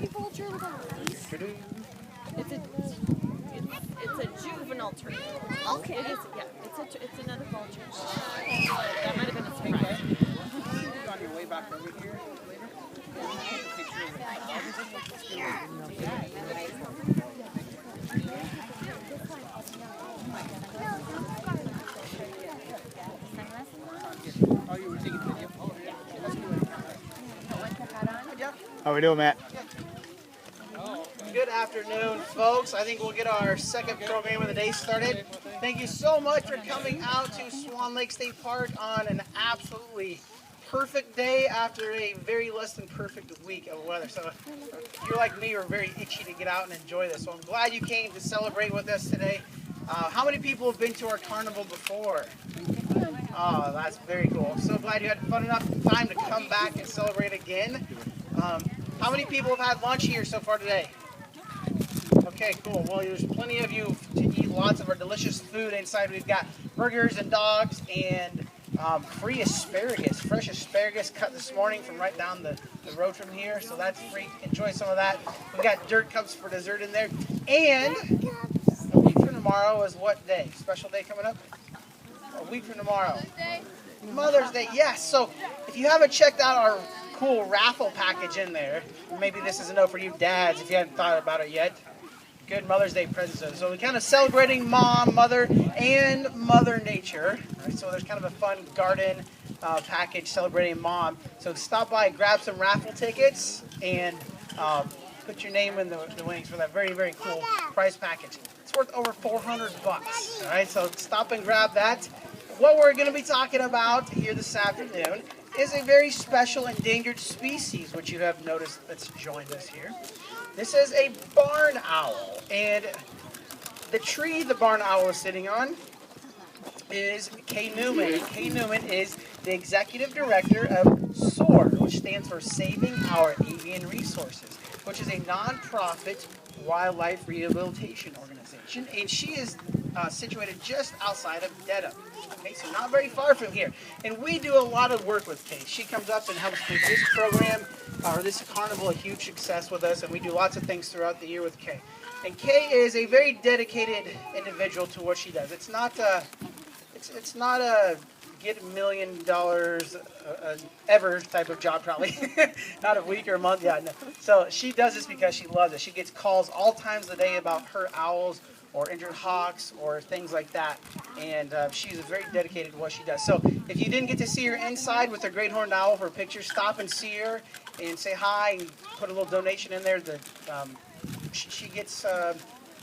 baby vulture with a leash? It's a juvenile turkey. Okay. It is, yeah. It's another vulture. That might have been a surprise. On your way back over here later. Oh, you were taking video? How we doing, Matt? Good afternoon, folks. I think we'll get our second program of the day started. Thank you so much for coming out to Swan Lake State Park on an absolutely perfect day after a very less than perfect week of weather. So if you're like me, we're very itchy to get out and enjoy this. So I'm glad you came to celebrate with us today. How many people have been to our carnival before? Oh, that's very cool. So glad you had fun enough time to come back and celebrate again. How many people have had lunch here so far today? Okay, cool. Well, there's plenty of you to eat lots of our delicious food inside. We've got burgers and dogs and free asparagus, fresh asparagus cut this morning from right down the road from here. So that's free. Enjoy some of that. We've got dirt cups for dessert in there. And a week from tomorrow is what day? Special day coming up? A week from tomorrow. Mother's Day, yes. So if you haven't checked out our cool raffle package in there, maybe this is a note for you dads if you haven't thought about it yet. Good Mother's Day presents. So we're kind of celebrating mom, mother, and Mother Nature. Right? So there's kind of a fun garden package celebrating mom. So stop by, grab some raffle tickets, and put your name in the winnings for that very, very cool prize package. It's worth over $400. All right, so stop and grab that. What we're going to be talking about here this afternoon is a very special endangered species, which you have noticed that's joined us here. This is a barn owl, and the tree the barn owl is sitting on is Kay Newman. Kay Newman is the executive director of SOAR, which stands for Saving Our Avian Resources, which is a nonprofit wildlife rehabilitation organization, and she is situated just outside of Dedham. Okay, so not very far from here. And we do a lot of work with Kay. She comes up and helps make this program, or this carnival, a huge success with us, and we do lots of things throughout the year with Kay. And Kay is a very dedicated individual to what she does. It's not a get $1 million ever type of job, probably. Not a week or a month, yeah, no. So she does this because she loves it. She gets calls all times of the day about her owls or injured hawks or things like that. And she's very dedicated to what she does. So if you didn't get to see her inside with her great horned owl for a picture, stop and see her and say hi and put a little donation in there. She gets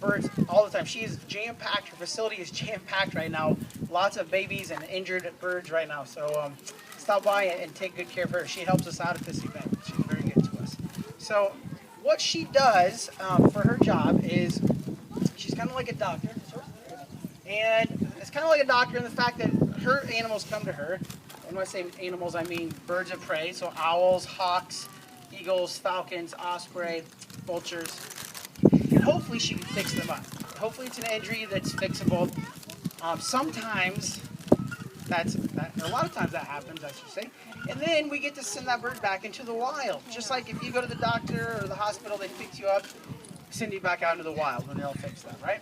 birds all the time. She is jam-packed. Her facility is jam-packed right now. Lots of babies and injured birds right now. So stop by and take good care of her. She helps us out at this event. She's very good to us. So what she does for her job is she's kind of like a doctor. And it's kind of like a doctor in the fact that her animals come to her. And when I say animals, I mean birds of prey. So owls, hawks, eagles, falcons, osprey, vultures. And hopefully she can fix them up. Hopefully it's an injury that's fixable. Sometimes a lot of times that happens, I should say. And then we get to send that bird back into the wild. Just like if you go to the doctor or the hospital, they fix you up, send you back out into the wild and they'll fix that, right?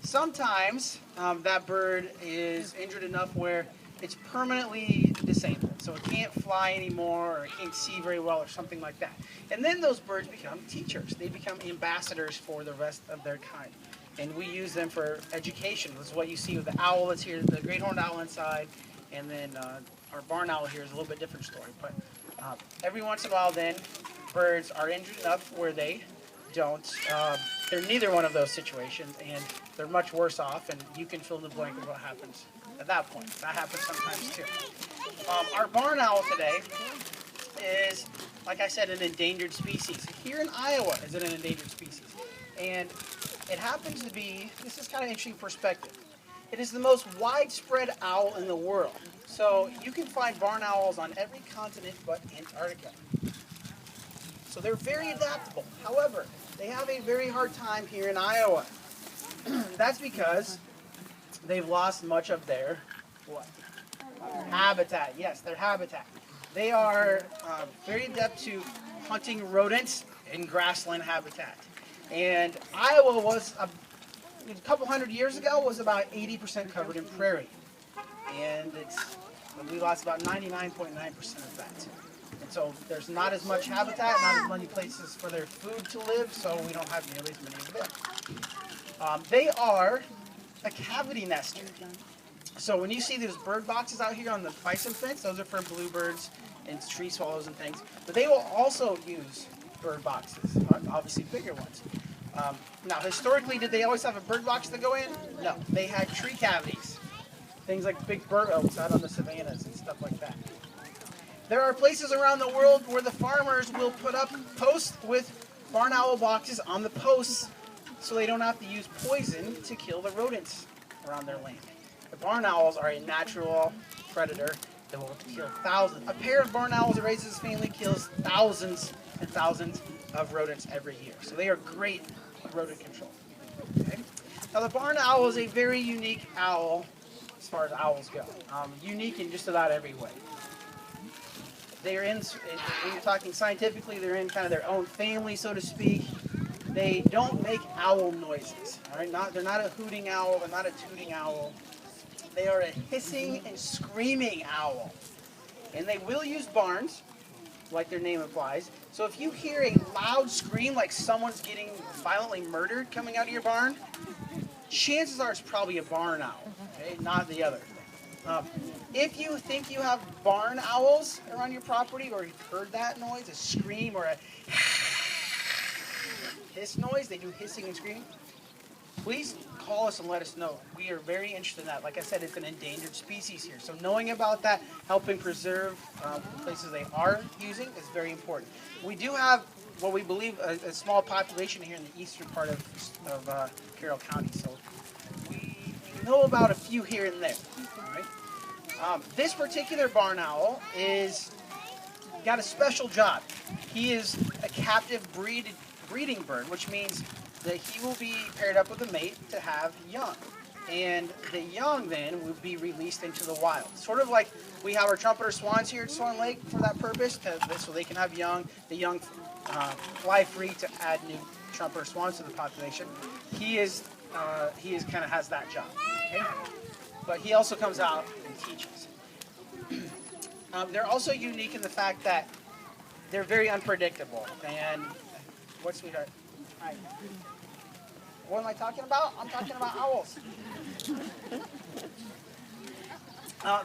Sometimes that bird is injured enough where it's permanently disabled. So it can't fly anymore or it can't see very well or something like that. And then those birds become teachers. They become ambassadors for the rest of their kind. And we use them for education. This is what you see with the owl that's here, the great horned owl inside, and then our barn owl here is a little bit different story. But every once in a while then, birds are injured enough where they don't, they're neither one of those situations, and they're much worse off, and you can fill in the blank of what happens at that point. That happens sometimes too. Our barn owl today is, like I said, an endangered species. Here in Iowa is it an endangered species. And it happens to be, this is kind of interesting perspective. It is the most widespread owl in the world. So you can find barn owls on every continent but Antarctica. So they're very adaptable. However, they have a very hard time here in Iowa. That's because they've lost much of their what? Habitat. Yes, their habitat. They are very adept to hunting rodents in grassland habitat. And Iowa was, a couple hundred years ago, was about 80% covered in prairie. And we lost about 99.9% of that. And so there's not as much habitat, not as many places for their food to live, so we don't have nearly as many of them. They are a cavity nester. So when you see those bird boxes out here on the bison fence, those are for bluebirds and tree swallows and things. But they will also use bird boxes, obviously bigger ones. Now, historically, did they always have a bird box to go in? No, they had tree cavities. Things like big bur oaks out on the savannas and stuff like that. There are places around the world where the farmers will put up posts with barn owl boxes on the posts so they don't have to use poison to kill the rodents around their land. The barn owls are a natural predator that will kill thousands. A pair of barn owls that raises its family kills thousands and thousands of rodents every year. So they are great rodent control. Okay? Now the barn owl is a very unique owl as far as owls go. Unique in just about every way. They're in, when you're talking scientifically, they're in kind of their own family, so to speak. They don't make owl noises. All right? They're not a hooting owl. They're not a tooting owl. They are a hissing and screaming owl. And they will use barns, like their name implies. So if you hear a loud scream like someone's getting violently murdered coming out of your barn, chances are it's probably a barn owl, okay? Not the other thing. If you think you have barn owls around your property, or you've heard that noise, a scream or a hiss noise, they do hissing and screaming, please call us and let us know. We are very interested in that. Like I said, it's an endangered species here. So knowing about that, helping preserve the places they are using is very important. We do have what we believe a small population here in the eastern part of Carroll County. So we know about a few here and there. All right? This particular barn owl got a special job. He is a captive breeding bird, which means that he will be paired up with a mate to have young. And the young then will be released into the wild. Sort of like we have our trumpeter swans here at Swan Lake for that purpose, so they can have young. The young fly free to add new trumpeter swans to the population. He kind of has that job. Okay? But he also comes out and teaches. They're also unique in the fact that they're very unpredictable. And what, sweetheart? Hi. What am I talking about? I'm talking about owls.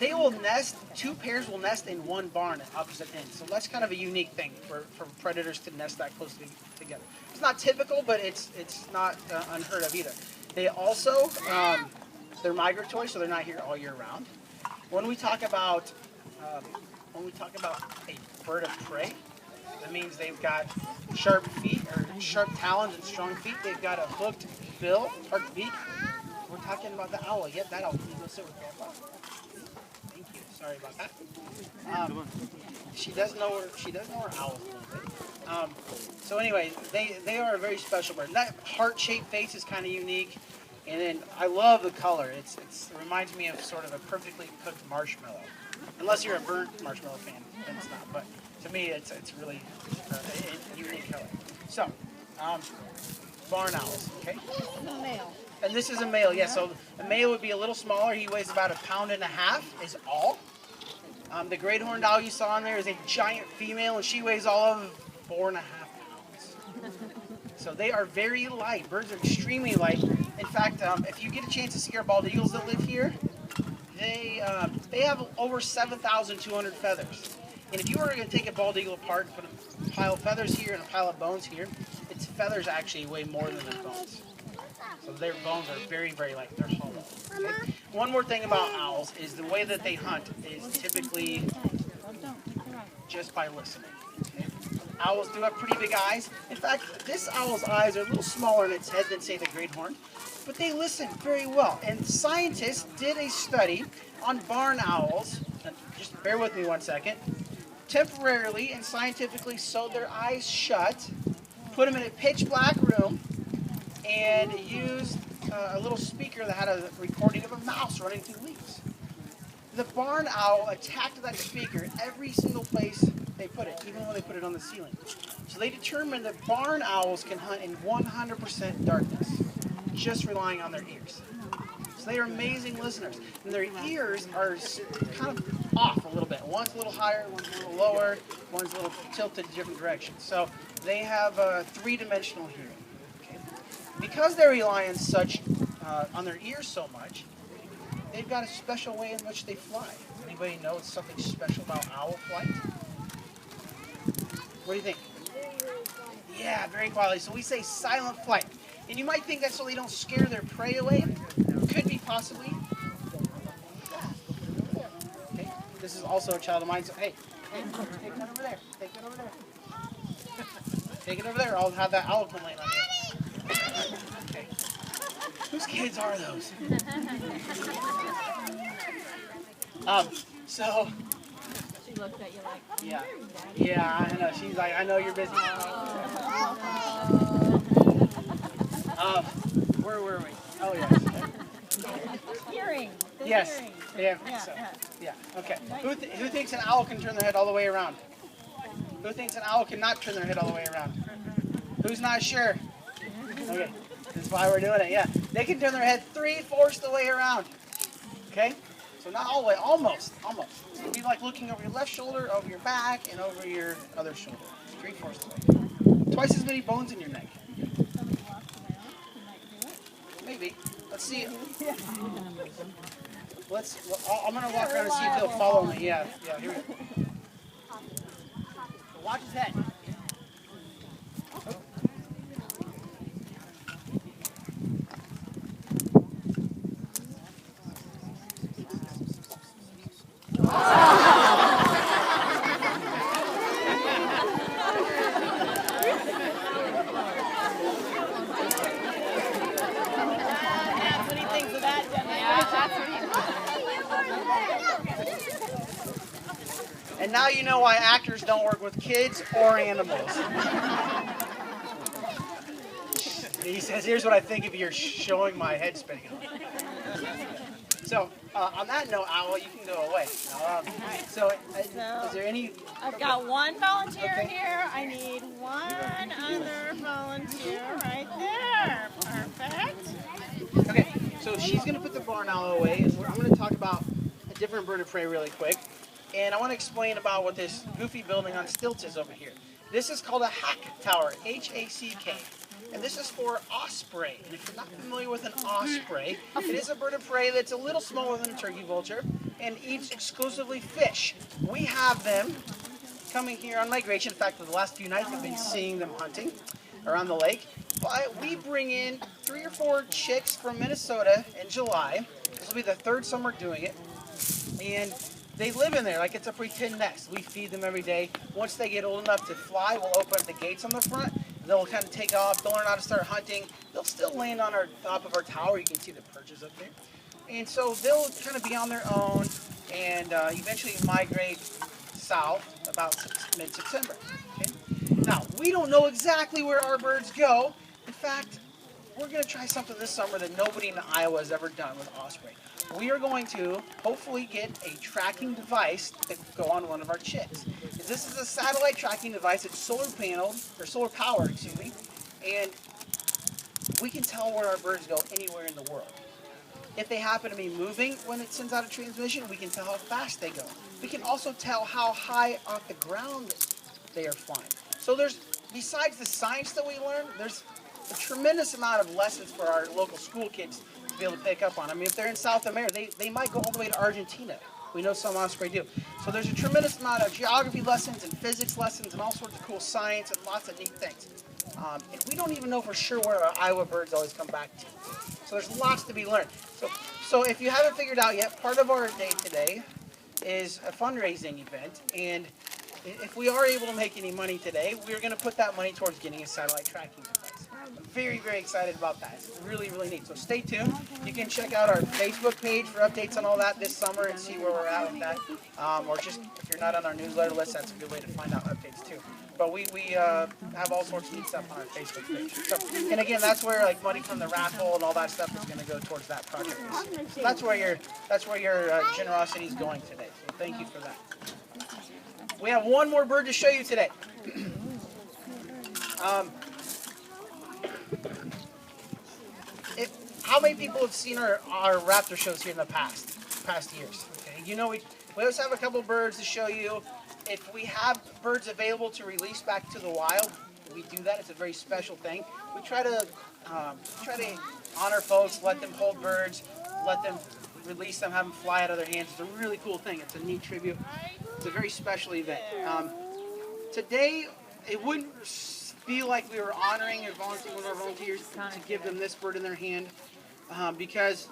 They will nest, two pairs will nest in one barn at opposite ends. So that's kind of a unique thing for predators to nest that closely together. It's not typical, but it's not unheard of either. They also, they're migratory, so they're not here all year round. When we talk about a bird of prey, that means they've got sharp feet, or sharp talons and strong feet. They've got a hooked bill, or beak. We're talking about the owl. Yep, that owl. Can you go sit with Grandpa? Thank you. Sorry about that. She does know where owls live. So anyway, they are a very special bird. That heart-shaped face is kind of unique. And then I love the color. It reminds me of sort of a perfectly cooked marshmallow. Unless you're a burnt marshmallow fan, then it's not. But to me, it's really a unique color. So, barn owls, okay? Male. And this is a male, yeah. So a male would be a little smaller. He weighs about 1.5 pounds is all. The great horned owl you saw in there is a giant female, and she weighs all of 4.5 pounds. So they are very light. Birds are extremely light. In fact, if you get a chance to see our bald eagles that live here, they have over 7,200 feathers. And if you were going to take a bald eagle apart and put a pile of feathers here and a pile of bones here, its feathers actually weigh more than their bones. So their bones are very, very light. They're hollow. Okay? One more thing about owls is the way that they hunt is typically just by listening. Okay? Owls do have pretty big eyes. In fact, this owl's eyes are a little smaller in its head than, say, the great horned, but they listen very well. And scientists did a study on barn owls. Just bear with me one second. Temporarily and scientifically sewed their eyes shut, put them in a pitch black room, and used a little speaker that had a recording of a mouse running through leaves. The barn owl attacked that speaker every single place they put it, even when they put it on the ceiling. So they determined that barn owls can hunt in 100% darkness, just relying on their ears. So they are amazing listeners. And their ears are kind of off a little bit. One's a little higher, one's a little lower, one's a little tilted in different directions. So they have a three-dimensional hearing. Okay? Because they rely on their ears so much, they've got a special way in which they fly. Anybody know something special about owl flight? What do you think? Yeah, very quietly. So we say silent flight. And you might think that's so they don't scare their prey away. Could be possibly. Okay. This is also a child of mine. So hey, take that over there. Take that over there. Take it over there. I'll have that owl come land on you. Okay. Whose kids are those? So. She looked at you like, Yeah, I know. She's like, I know you're busy. Where were we? Oh, yes. hearing. Yes. Hearing. Yeah. So. Yeah. Okay. Who thinks an owl can turn their head all the way around? Who thinks an owl cannot turn their head all the way around? Who's not sure? Okay. That's why we're doing it. Yeah. They can turn their head 3/4 the way around. Okay. So not all the way, almost. So it'd be like looking over your left shoulder, over your back, and over your other shoulder. 3/4 the way. Twice as many bones in your neck. Maybe. Let's see. I'm gonna walk around and see if he'll follow me. Yeah. Here we go. Watch his head. And now you know why actors don't work with kids or animals. He says, here's what I think if you're showing my head spinning. So, on that note, Owl, you can go away. Is there any... I've got one volunteer here. I need one other volunteer right there. Perfect. Okay, so she's going to put the barn owl away, and I'm going to talk about a different bird of prey really quick. And I want to explain about what this goofy building on stilts is over here. This is called a hack tower, H-A-C-K. And this is for osprey. And if you're not familiar with an osprey, it is a bird of prey that's a little smaller than a turkey vulture and eats exclusively fish. We have them coming here on migration. In fact, for the last few nights, we've been seeing them hunting around the lake. But we bring in 3 or 4 chicks from Minnesota in July. This will be the 3rd summer doing it. And they live in there like it's a pretend nest. We feed them every day. Once they get old enough to fly, we'll open up the gates on the front. They'll kind of take off. They'll learn how to start hunting. They'll still land on our top of our tower. You can see the perches up there. And so they'll kind of be on their own and eventually migrate south about mid-September. Okay? Now, we don't know exactly where our birds go. In fact, we're going to try something this summer that nobody in Iowa has ever done with osprey. We are going to hopefully get a tracking device that will go on one of our chicks. This is a satellite tracking device. It's solar powered, and we can tell where our birds go anywhere in the world. If they happen to be moving when it sends out a transmission, we can tell how fast they go. We can also tell how high off the ground they are flying. So besides the science that we learn, there's a tremendous amount of lessons for our local school kids to be able to pick up on. I mean, if they're in South America, they might go all the way to Argentina. We know some osprey do. So there's a tremendous amount of geography lessons and physics lessons and all sorts of cool science and lots of neat things. And we don't even know for sure where our Iowa birds always come back to. So there's lots to be learned. So if you haven't figured out yet, part of our day today is a fundraising event. And if we are able to make any money today, we're going to put that money towards getting a satellite tracking device. I'm very, very excited about that. It's really, really neat. So stay tuned. You can check out our Facebook page for updates on all that this summer and see where we're at with that. Or just, if you're not on our newsletter list, that's a good way to find out updates too. But we have all sorts of neat stuff on our Facebook page. So, and again, that's where like money from the raffle and all that stuff is going to go towards that project. So that's where your generosity is going today. So thank you for that. We have one more bird to show you today. How many people have seen our raptor shows here in the past years? Okay, you know we always have a couple birds to show you. If we have birds available to release back to the wild, we do that. It's a very special thing. We try to honor folks, let them hold birds, let them release them, have them fly out of their hands. It's a really cool thing. It's a neat tribute. It's a very special event. Today, it wouldn't feel like we were honoring one of our volunteers to give them this bird in their hand, because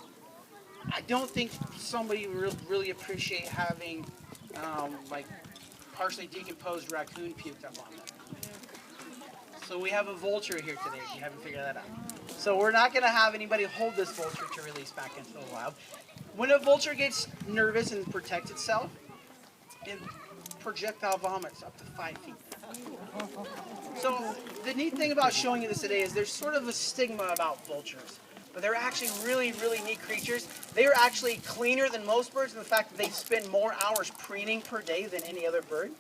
I don't think somebody really appreciate having like partially decomposed raccoon puked up on them. So we have a vulture here today, if you haven't figured that out. So we're not going to have anybody hold this vulture to release back into the wild. When a vulture gets nervous and protects itself, it projectile vomits up to 5 feet. So the neat thing about showing you this today is there's sort of a stigma about vultures, but they're actually really, really neat creatures. They are actually cleaner than most birds in the fact that they spend more hours preening per day than any other bird.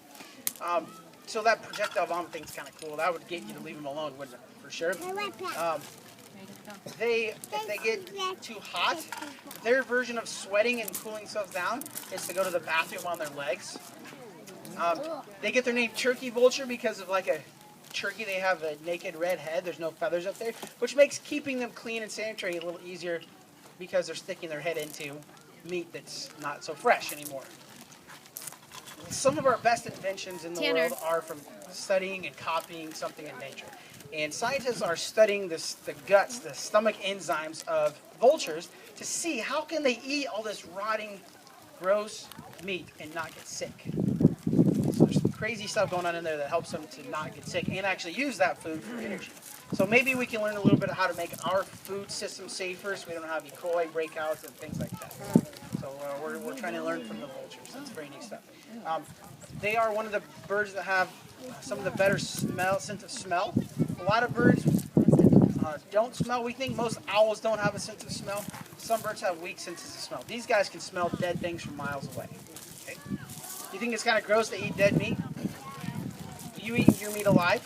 So that projectile vomit thing's kind of cool. That would get you to leave them alone, wouldn't it? For sure. If they get too hot, their version of sweating and cooling themselves down is to go to the bathroom on their legs. They get their name turkey vulture because of like a turkey. They have a naked red head. There's no feathers up there, which makes keeping them clean and sanitary a little easier because they're sticking their head into meat that's not so fresh anymore. Some of our best inventions in the world are from studying and copying something in nature. And scientists are studying the guts, the stomach enzymes of vultures to see how can they eat all this rotting, gross meat and not get sick. So there's some crazy stuff going on in there that helps them to not get sick and actually use that food for energy. So maybe we can learn a little bit of how to make our food system safer so we don't have E. coli breakouts and things like that. So we're trying to learn from the vultures. That's very neat stuff. They are one of the birds that have some of the better sense of smell. A lot of birds don't smell. We think most owls don't have a sense of smell. Some birds have weak senses of smell. These guys can smell dead things from miles away. Okay? You think it's kind of gross to eat dead meat? You eat your meat alive?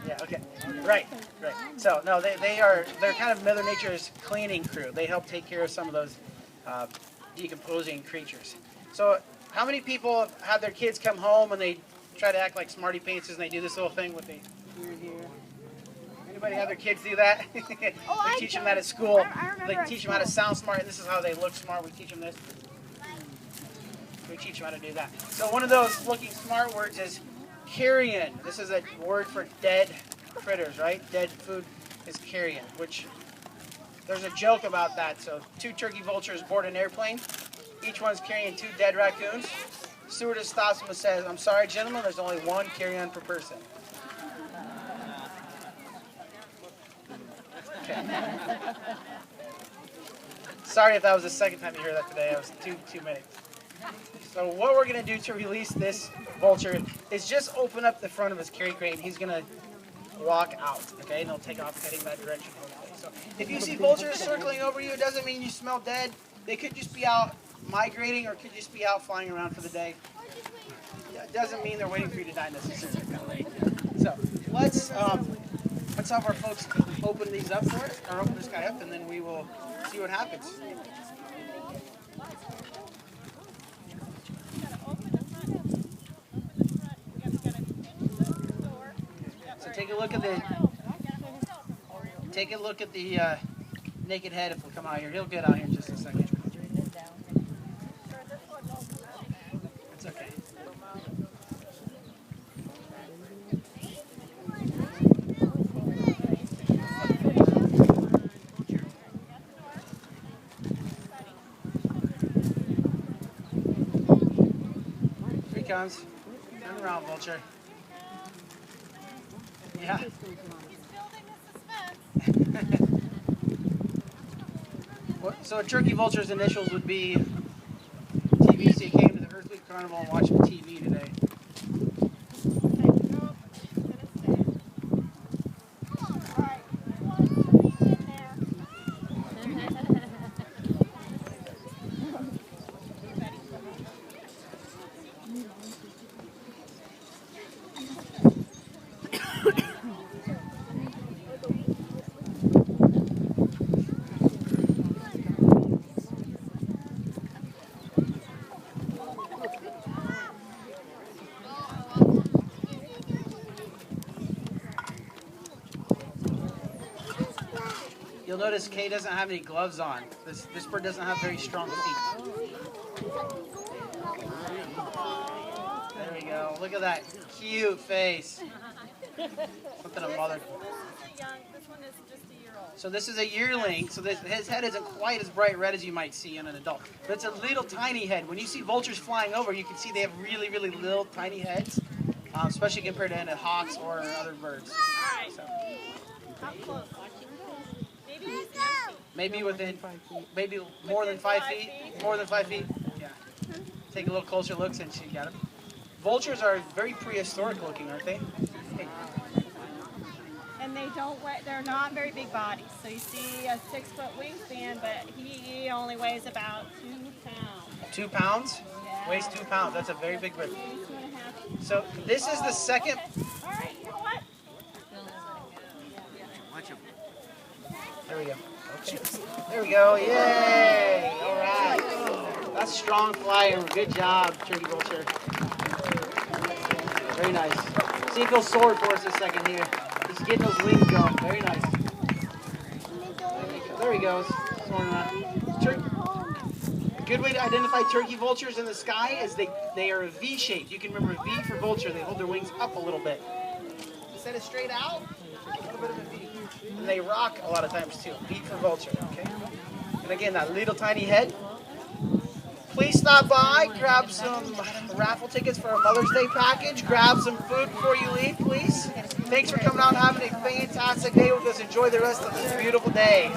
Yeah, okay. Right. So, no, they're kind of Mother Nature's cleaning crew. They help take care of some of those decomposing creatures. So, how many people have had their kids come home and they try to act like smarty pantses and they do this little thing with the ear here? Anybody have their kids do that? We teach them that at school. They teach them how to sound smart, and this is how they look smart. We teach them this. We teach them how to do that. So one of those looking smart words is carrion. This is a word for dead critters, right? Dead food is carrion, which there's a joke about that. So 2 turkey vultures board an airplane. Each one's carrying 2 dead raccoons. The stewardess stops them and says, "I'm sorry, gentlemen, there's only 1 carry-on per person." Okay. Sorry if that was the second time you heard that today. That was too many. So what we're going to do to release this vulture is just open up the front of his carry crate, and he's going to walk out, okay? And he'll take off heading that direction. So if you see vultures circling over you, it doesn't mean you smell dead. They could just be out migrating or could just be out flying around for the day. It doesn't mean they're waiting for you to die necessarily. So let's have our folks open these up for us, or open this guy up, and then we will see what happens. So take a look at the naked head if we'll come out here. He'll get out here in just a second. It's okay. Here he comes. Turn around, Vulture. Yeah. He's building the suspense. So a turkey vulture's initials would be TV, so he came to the Earth Week Carnival and watched TV today. You'll notice Kay doesn't have any gloves on. This bird doesn't have very strong feet. There we go. Look at that cute face. Something a mother. This one is just a year old. So this is a yearling. So his head isn't quite as bright red as you might see in an adult. But it's a little tiny head. When you see vultures flying over, you can see they have really, really little tiny heads, especially compared to any hawks or other birds. All right. So, How close? maybe within, maybe more than 5 feet. More than 5 feet. Yeah. Take a little closer look since you got it. Vultures are very prehistoric looking, aren't they? Hey. And they're not very big bodies. So you see a 6-foot wingspan, but he only weighs about 2 pounds. 2 pounds? Yeah. Weighs 2 pounds. That's a very big bird. 2.5. So this is the second. All right, you know what? There we go. Okay. There we go. Yay! All right. That's strong flyer. Good job, Turkey Vulture. Very nice. See if he'll soar for us a second here. Just getting those wings going. Very nice. There he goes. Soaring around. A good way to identify turkey vultures in the sky is they are V-shaped. You can remember V for vulture. They hold their wings up a little bit. Instead of straight out, a little bit of a V. And they rock a lot of times too. V for vulture, okay? And again, that little tiny head. Please stop by, grab some raffle tickets for a Mother's Day package, grab some food before you leave, please. Thanks for coming out and having a fantastic day with us. Enjoy the rest of this beautiful day.